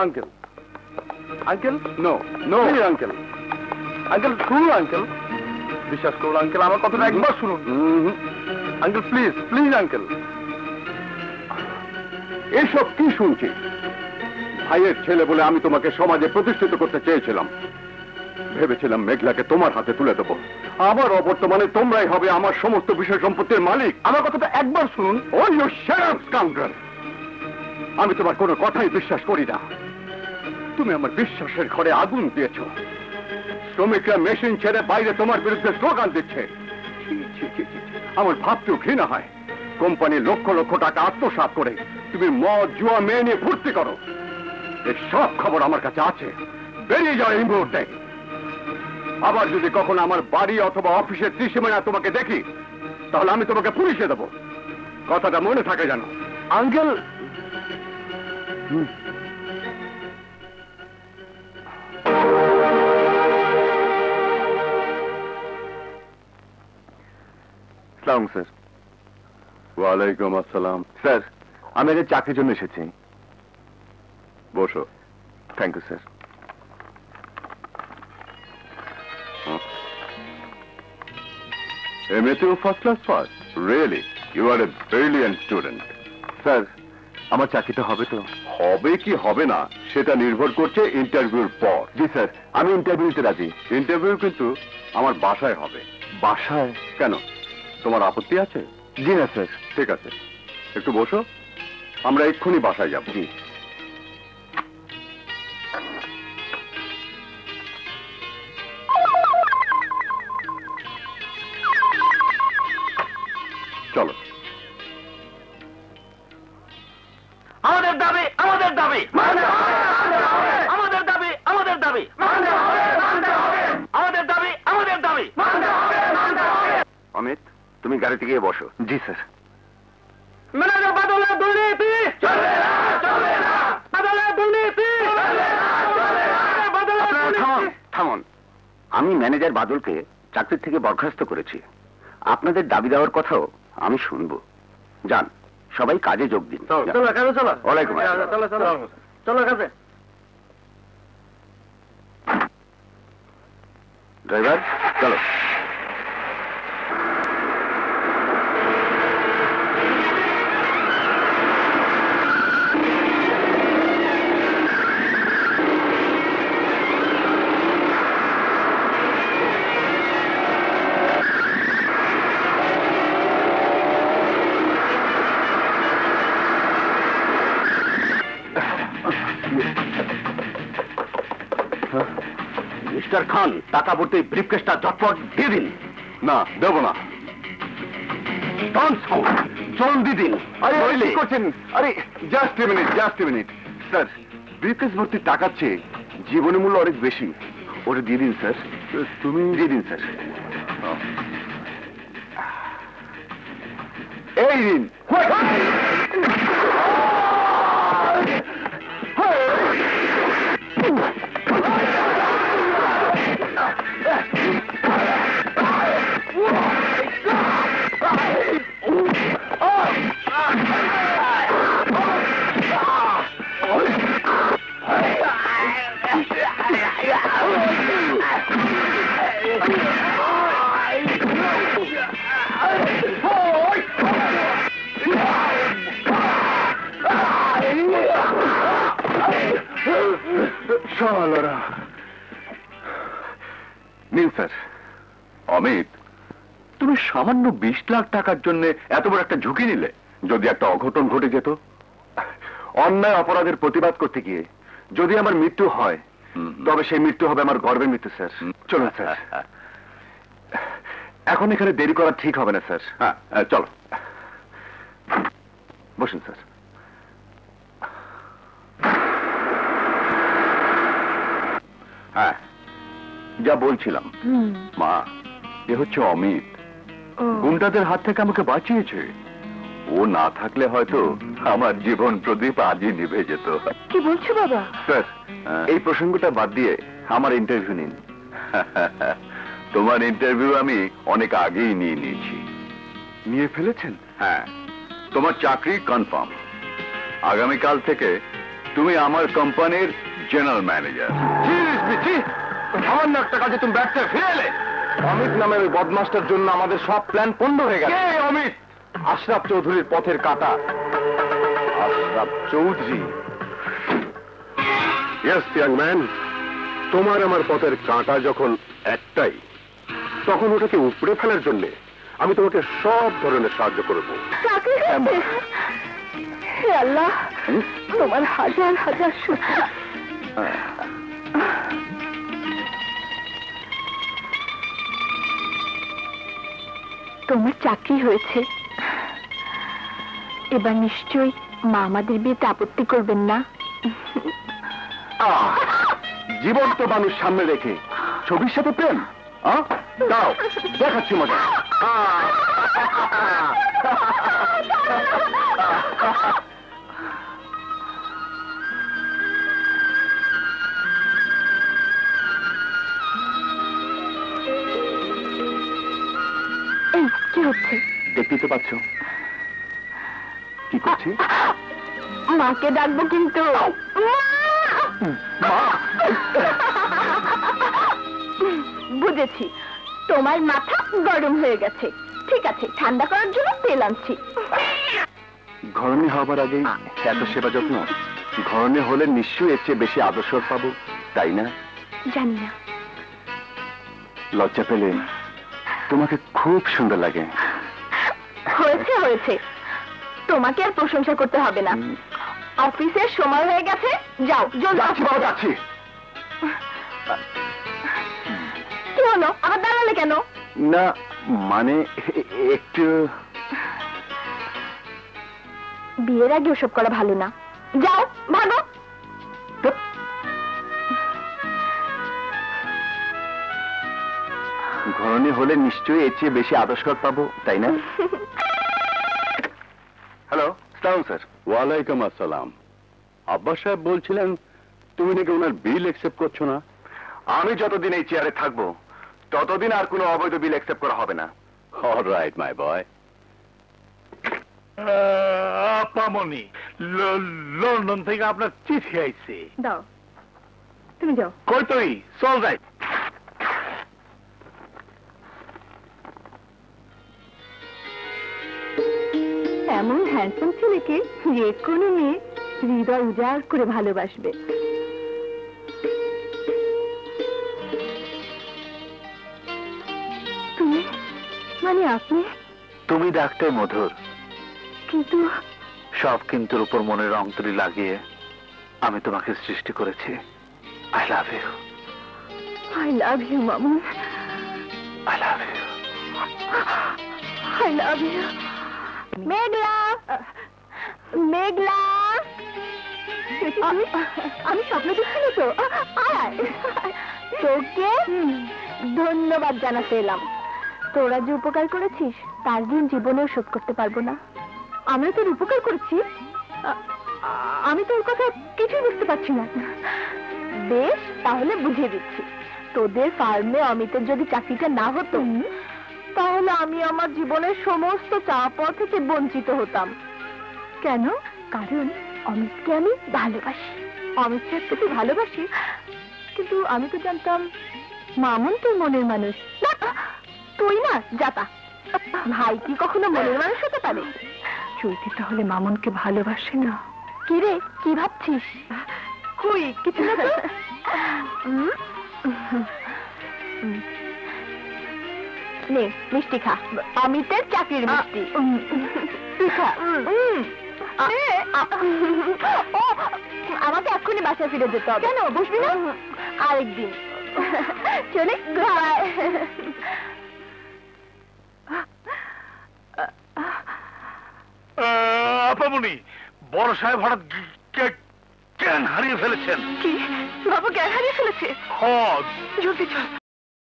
Uncle uncle no no uncle uncle শুনুন uncle বিশ্বাস করুন আঙ্কেল আমার কথাটা একবার শুনুন আঙ্কেল প্লিজ প্লিজ আঙ্কেল এসব কি শুনছি ভাইয়ের ছেলে বলে আমি তোমাকে সমাজে প্রতিষ্ঠিত করতে চেয়েছিলাম ভেবেছিলাম মেঘলাকে তোমার হাতে তুলে দেবো আবার অবর্তমানে তোমরাই হবে আমার সমস্ত বিষয় সম্পত্তির মালিক আমার কথাটা একবার শুনুন ওই কাউন্টার আমি তোমার কোনো কথাই বিশ্বাস করি না তুমি আমার বিশ্বাসের ঘরে আগুন দিয়েছ শ্রমিকরা মেশিন ছেড়ে বাইরে তোমার বিরুদ্ধে স্লোগান দিচ্ছে আমার ভাবতেও ঘৃণা হয় কোম্পানি লক্ষ লক্ষ টাকা আত্মসাৎ করে তুমি মদ জুয়া মেয়ে নিয়ে ফুর্তি করো এই সব খবর আমার কাছে আছে বেরিয়ে যাও এই মুহূর্তে আবার যদি কখনো আমার বাড়ি অথবা অফিসের ত্রিসীমানা তোমাকে দেখি তাহলে আমি তোমাকে পুলিশে দেবো কথাটা মনে থাকে জানো আঙ্কেল স্যার ওয়ালাইকুম আসসালাম স্যার আমি একটা চাকরির জন্য এসেছি বসো থ্যাংক ইউ স্যার এমএতেও first class first really you are a brilliant student sir আমার চাকরিটা হবে তো হবে কি হবে না সেটা নির্ভর করছে ইন্টারভিউর পর জি স্যার আমি ইন্টারভিউতে রাজি ইন্টারভিউ কিন্তু আমার বাসায় হবে বাসায় কেন তোমার আপত্তি আছে জি না স্যার ঠিক আছে একটু বসো আমরা এক্ষুনি বাসায় যাব জি চলো আমাদের দাবি আমাদের দাবি আমাদের দাবি আমাদের দাবি আমাদের দাবি আমাদের দাবি অমিত তুমি গাড়িতে গিয়ে বসো জি স্যার ম্যানেজার বাদলের দুর্নীতি চলবে না চলবে না বাদলের দুর্নীতি থামুন আমি ম্যানেজার বাদলকে চাকরি থেকে বরখাস্ত করেছি আপনাদের দাবি দেওয়ার কথাও আমি শুনবো যান সবাই কাজে যোগ দিন চলো কাজে চলো ওয়ালাইকুম চলো চলো চলো কাজে ড্রাইভার চলো মিস্টার খান টাকা ভর্তি ব্রিফকেসটা চটপট দিয়ে দিন না দেব না চলুন দিয়ে দিন আরে কি করছেন আরে just a minute sir briefcase ভর্তি টাকার চেয়ে জীবনের মূল্য অনেক বেশি ওটা দিয়ে দিন স্যার তুমি দিয়ে দিন স্যার এই দিন নিন স্যার অমিত তুমি সামান্য 20 লাখ টাকার জন্য এত বড় একটা ঝুঁকি নিলে যদি একটা অঘটন ঘটে যেত অন্যায় অপরাধের প্রতিবাদ করতে গিয়ে যদি আমার মৃত্যু হয় তবে সেই মৃত্যু হবে আমার গর্বের মৃত্যু স্যার চলুন স্যার এখন এখানে দেরি করা ঠিক হবে না স্যার হ্যাঁ চলো বসুন স্যার হ্যাঁ যা বলছিলাম মা এ হচ্ছে অমিত গুন্ডাদের হাত থেকে আমাকে বাঁচিয়েছে ও না থাকলে হয়তো আমার জীবন প্রদীপ আজই নিভে যেত কি বলছো বাবা স্যার এই প্রসঙ্গটা বাদ দিয়ে আমার ইন্টারভিউ নিন তোমার ইন্টারভিউ আমি অনেক আগেই নিয়ে নিয়েছি নিয়ে ফেলেছেন হ্যাঁ তোমার চাকরি কনফার্ম আগামীকাল থেকে তুমি আমার কোম্পানির জেনারেল ম্যানেজার। সামান্য একটা কাজে তুমি ব্যর্থ হয়ে ফিরে এলে। অমিত নামের ওই বদমাস্টার জন্য আমাদের সব প্ল্যান পণ্ড হয়ে গেছে। অমিত? আশরাফ চৌধুরীর পথের কাঁটা। Ashraf Chowdhury? Yes young man, তোমার আমার পথের কাঁটা যখন একটাই, তখন ওটাকে উপড়ে ফেলার জন্য আমি তোমাকে সব ধরনের সাহায্য করব। হে আল্লাহ, তোমার হাজার হাজার শুকরিয়া। তোমার চাকরি হয়েছে, এবার নিশ্চয়ই মা আমাদের বিয়েতে আপত্তি করবেন না? জীবন্ত মানুষ সামনে রেখে ছবির সাথে প্রেম? দাও, দেখাচ্ছি মজা। এই কি হচ্ছে? দেখতেই তো পাচ্ছ কি করছি। মাকে ডাকবো কিন্তু। বুঝেছি, তোমার মাথা গরম হয়ে গেছে। ঠিক আছে, ঠান্ডা করার জন্য তেল আনছি। ঘরণী হবার আগেই এত সেবা যত্ন? ঘরণী হলে নিশ্চয়ই এর চেয়ে বেশি আদর্শ পাবো, তাই না? জানি না। লজ্জা পেলে তোমাকে খুব সুন্দর লাগে। হয়েছে হয়েছে, তোমাকে আর প্রশংসা করতে হবে না। অফিসের সময় হয়ে গেছে, যাও জলদি। যাচ্ছি বাবা, যাচ্ছি। কি হলো, আবার দাঁড়ালে কেন? না মানে একটু। বিয়ের আগে ওসব করা ভালো না, যাও ভাগো। ঘরণী হলে নিশ্চয়ই এর চেয়ে বেশি আদর্শকর পাবো, তাই না? হ্যালো, সালাম স্যার। ওয়ালাইকুম আসসালাম। আব্বাস সাহেব বলছিলেন তুমি নাকি ওনার বিল অ্যাকসেপ্ট করছো না। আমি যতদিন এই চেয়ারে থাকবো ততদিন আর কোনো অবৈধ বিল অ্যাকসেপ্ট করা হবে না। অলরাইট মাই বয়। আপামনি, লন্ডন থেকে আপনার চিঠি আইছে। দাও, তুমি যাও। কই তুই? চল যাই। এমন হ্যান্ডসাম ছেলেকে যে কোনো মেয়ে হৃদয় উজাড় করে ভালোবাসবে। তুমি মানে আপনি? তুমি ডাকতে মধুর, কিন্তু সব কিন্তুর উপর মনের রং তুলি লাগিয়ে আমি তোমাকে সৃষ্টি করেছি। I love you. I love you Mamun. I love you. I love you. Meghla, Meghla, আমি স্বপ্ন দেখছি না তো? তোকে ধন্যবাদ জানাতে এলাম। তোরা যে উপকার করেছিস তার ঋণ জীবনেও শোধ করতে পারবো না। আমরা তোর উপকার করেছি? আমি তোর কথা কিছুই বুঝতে পারছি না। বেশ, তাহলে বুঝিয়ে দিচ্ছি। তোদের ফার্মে অমিতের যদি চাকরিটা না হতো তাহলে আমি আমার জীবনের সমস্ত চাওয়া পাওয়া থেকে বঞ্চিত হতাম। কেন? কারণ অমিতকে আমি ভালোবাসি। অমিত স্যারকে তুই ভালোবাসি? কিন্তু আমি তো জানতাম মামুন তোর মনের মানুষ। তুই না যাতা। ভাই কি কখনো মনের মানুষ হতে পারে? চৈতি তাহলে মামুনকে ভালোবাসে না? কি রে, কি ভাবছিস? কই কিছু না তো। নে মিষ্টি খা, অমিতের চাকরির মিষ্টি। তুই খা। আমাকে এক্ষুনি বাসায় ফিরে যেতে হবে। কেন, বসবি না? আরেকদিন। চলে আপামনি, বড় সাহেব হঠাৎ জ্ঞান হারিয়ে ফেলেছেন। কি? বাবু জ্ঞান হারিয়ে ফেলেছে? হ্যাঁ, জলদি চল।